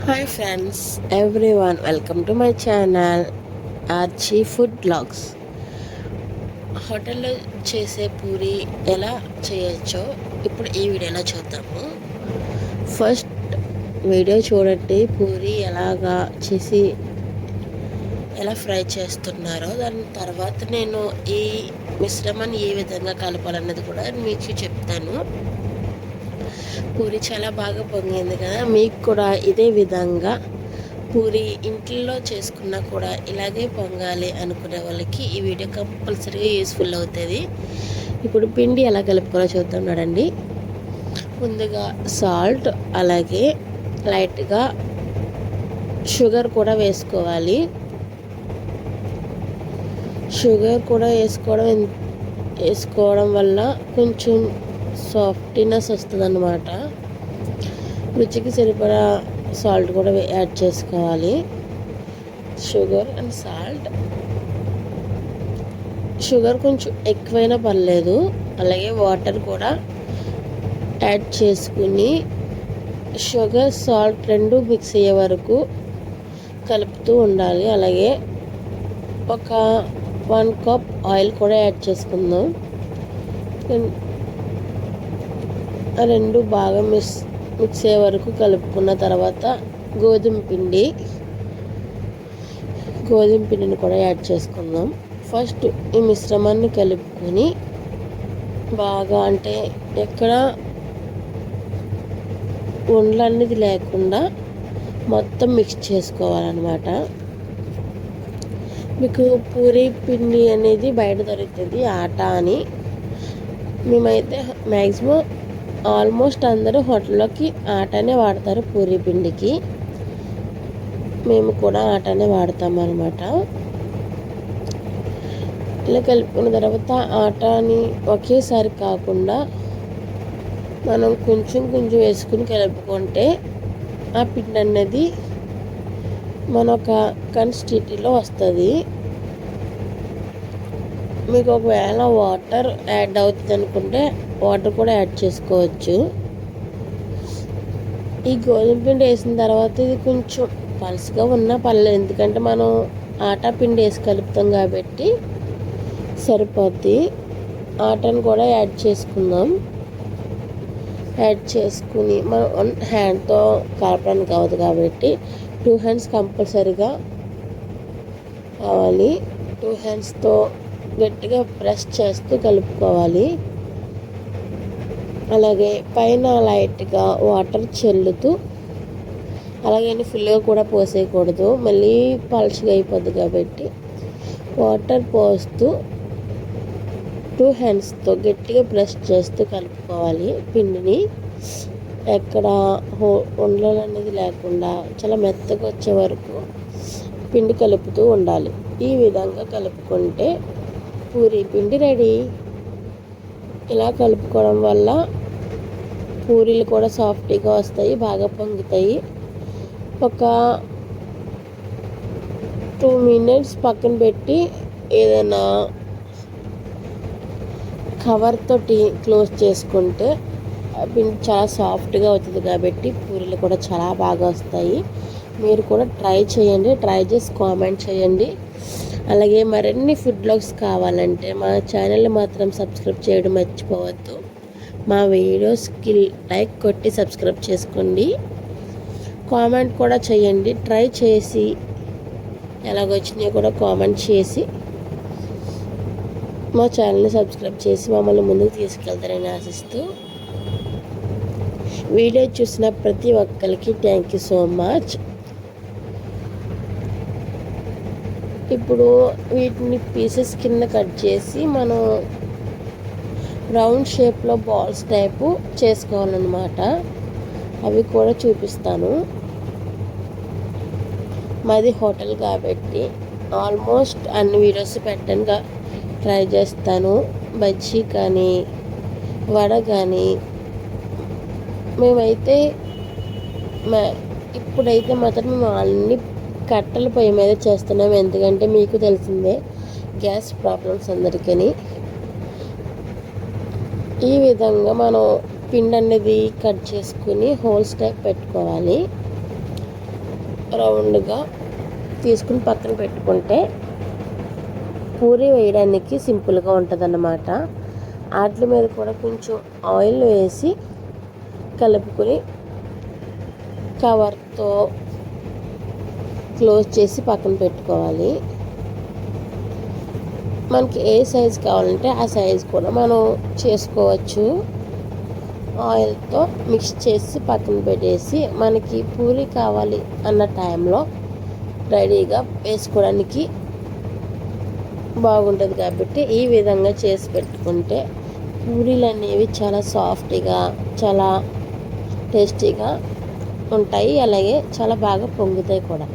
Hi friends everyone, welcome to my channel Archi food blogs. హోటల్లో చేసే పూరి ఎలా చేయొచ్చో ఇప్పుడు ఈ వీడియోలో చూద్దాము. ఫస్ట్ వీడియో చూడండి, పూరి ఎలాగా చేసి ఎలా ఫ్రై చేస్తున్నారో. దాని తర్వాత నేను ఈ మిశ్రమాన్ని ఏ విధంగా కలపాలన్నది కూడా మీకు చెప్తాను. పూరి చాలా బాగా పొంగింది కదా, మీకు కూడా ఇదే విధంగా పూరి ఇంట్లో చేసుకున్నా కూడా ఇలాగే పొంగాలి అనుకునే వాళ్ళకి ఈ వీడియో కంపల్సరీగా యూస్ఫుల్ అవుతుంది. ఇప్పుడు పిండి ఎలా కలుపుకోవాలో చూద్దాం. ముందుగా సాల్ట్, అలాగే లైట్గా షుగర్ కూడా వేసుకోవాలి. షుగర్ కూడా వేసుకోవడం వల్ల కొంచెం సాఫ్ట్నెస్ వస్తుంది అన్నమాట. రుచికి సరిపడా సాల్ట్ కూడా యాడ్ చేసుకోవాలి. షుగర్ అండ్ సాల్ట్, షుగర్ కొంచెం ఎక్కువైనా పర్లేదు. అలాగే వాటర్ కూడా యాడ్ చేసుకుని షుగర్ సాల్ట్ రెండు మిక్స్ అయ్యే వరకు కలుపుతూ ఉండాలి. అలాగే ఒక 1 కప్ ఆయిల్ కూడా యాడ్ చేసుకుందాం. రెండు బాగా మిక్స్ అయ్యే వరకు కలుపుకున్న తర్వాత గోధుమ పిండిని కూడా యాడ్ చేసుకుందాం. ఫస్ట్ ఈ మిశ్రమాన్ని కలుపుకొని బాగా, అంటే ఎక్కడ ఉండలు అనేది లేకుండా మొత్తం మిక్స్ చేసుకోవాలన్నమాట. మీకు పూరి పిండి అనేది బయట దొరుకుతుంది, ఆటా అని. మేమైతే మ్యాక్సిమం ఆల్మోస్ట్ అందరూ హోటల్లోకి ఆటానే వాడతారు పూరి పిండికి. మేము కూడా ఆటానే వాడతాము అనమాట. ఇలా కలుపుకున్న తర్వాత ఆటాని ఒకేసారి కాకుండా మనం కొంచెం కొంచెం వేసుకుని కలుపుకుంటే ఆ పిండి అనేది మన ఒక కన్సిస్టెన్సీలో వస్తుంది. మీకు ఒకవేళ వాటర్ యాడ్ అవుతుంది అనుకుంటే వాటర్ కూడా యాడ్ చేసుకోవచ్చు. ఈ గోధుమ పిండి వేసిన తర్వాత ఇది కొంచెం పలుసుగా ఉన్నా పర్లేదు, ఎందుకంటే మనం ఆటా పిండి వేసి కలుపుతాం కాబట్టి సరిపోద్ది. ఆటాను కూడా యాడ్ చేసుకుందాం. యాడ్ చేసుకుని మనం 1 హ్యాండ్తో కలపడానికి అవ్వదు కాబట్టి 2 హ్యాండ్స్ కంపల్సరీగా కావాలి. 2 హ్యాండ్స్తో గట్టిగా ప్రెస్ చేస్తూ కలుపుకోవాలి. అలాగే పైన లైట్గా వాటర్ చల్లుతూ, అలాగే ఫుల్గా కూడా పోసేయకూడదు, మళ్ళీ పలుచగా అయిపోద్ది కాబట్టి వాటర్ పోస్తూ 2 హ్యాండ్స్తో గట్టిగా ప్రెస్ చేస్తూ కలుపుకోవాలి. పిండిని ఎక్కడ ఉండలు అనేది లేకుండా చాలా మెత్తగా వచ్చే వరకు పిండి కలుపుతూ ఉండాలి. ఈ విధంగా కలుపుకుంటే పూరి పిండి రెడీ. ఇలా కలుపుకోవడం వల్ల పూరీలు కూడా సాఫ్ట్గా వస్తాయి, బాగా పొంగుతాయి. ఒక 2 మినిట్స్ పక్కన పెట్టి ఏదైనా కవర్ తోటి క్లోజ్ చేసుకుంటే పిండి చాలా సాఫ్ట్గా అవుతుంది కాబట్టి పూరీలు కూడా చాలా బాగా వస్తాయి. మీరు కూడా ట్రై చేయండి, ట్రై చేసి కామెంట్ చేయండి. అలాగే మరిన్ని ఫుడ్ బ్లాగ్స్ కావాలంటే మా ఛానల్ని మాత్రం సబ్స్క్రైబ్ చేయడం మర్చిపోవద్దు. మా వీడియోస్కి లైక్ కొట్టి సబ్స్క్రైబ్ చేసుకోండి. కామెంట్ కూడా చేయండి. ట్రై చేసి ఎలాగొచ్చినాయో కూడా కామెంట్ చేసి మా ఛానల్ని సబ్స్క్రైబ్ చేసి మమ్మల్ని ముందుకు తీసుకెళ్తారని ఆశిస్తూ, వీడియో చూసిన ప్రతి ఒక్కరికి థ్యాంక్ యూ సో మచ్. ఇప్పుడు వీటిని పీసెస్ కింద కట్ చేసి మనం రౌండ్ షేప్లో బాల్స్ టైపు చేసుకోవాలన్నమాట. అవి కూడా చూపిస్తాను. మాది హోటల్ కాబట్టి ఆల్మోస్ట్ అన్ని వీడియోస్ పెట్టడానికి ట్రై చేస్తాను. బజ్జీ కానీ వడ కానీ మేమైతే ఇప్పుడైతే మాత్రం మేము అన్ని కట్టెల పొయ్యి మీద చేస్తున్నాము, ఎందుకంటే మీకు తెలిసిందే గ్యాస్ ప్రాబ్లమ్స్ అందరికీ. ఈ విధంగా మనం పిండి అనేది కట్ చేసుకుని హోల్స్ టైప్ పెట్టుకోవాలి. రౌండ్గా తీసుకుని పక్కన పెట్టుకుంటే పూరి వేయడానికి సింపుల్గా ఉంటుందన్నమాట. వాటి మీద కూడా కొంచెం ఆయిల్ వేసి కలుపుకొని కవర్తో క్లోజ్ చేసి పక్కన పెట్టుకోవాలి. మనకి ఏ సైజ్ కావాలంటే ఆ సైజ్ కూడా మనం చేసుకోవచ్చు. ఆయిల్తో మిక్స్ చేసి పక్కన పెట్టేసి మనకి పూరి కావాలి అన్న టైంలో రెడీగా వేసుకోవడానికి బాగుంటుంది. కాబట్టి ఈ విధంగా చేసి పెట్టుకుంటే పూరీలు అనేవి చాలా సాఫ్ట్గా, చాలా టేస్టీగా ఉంటాయి. అలాగే చాలా బాగా పొంగుతాయి కూడా.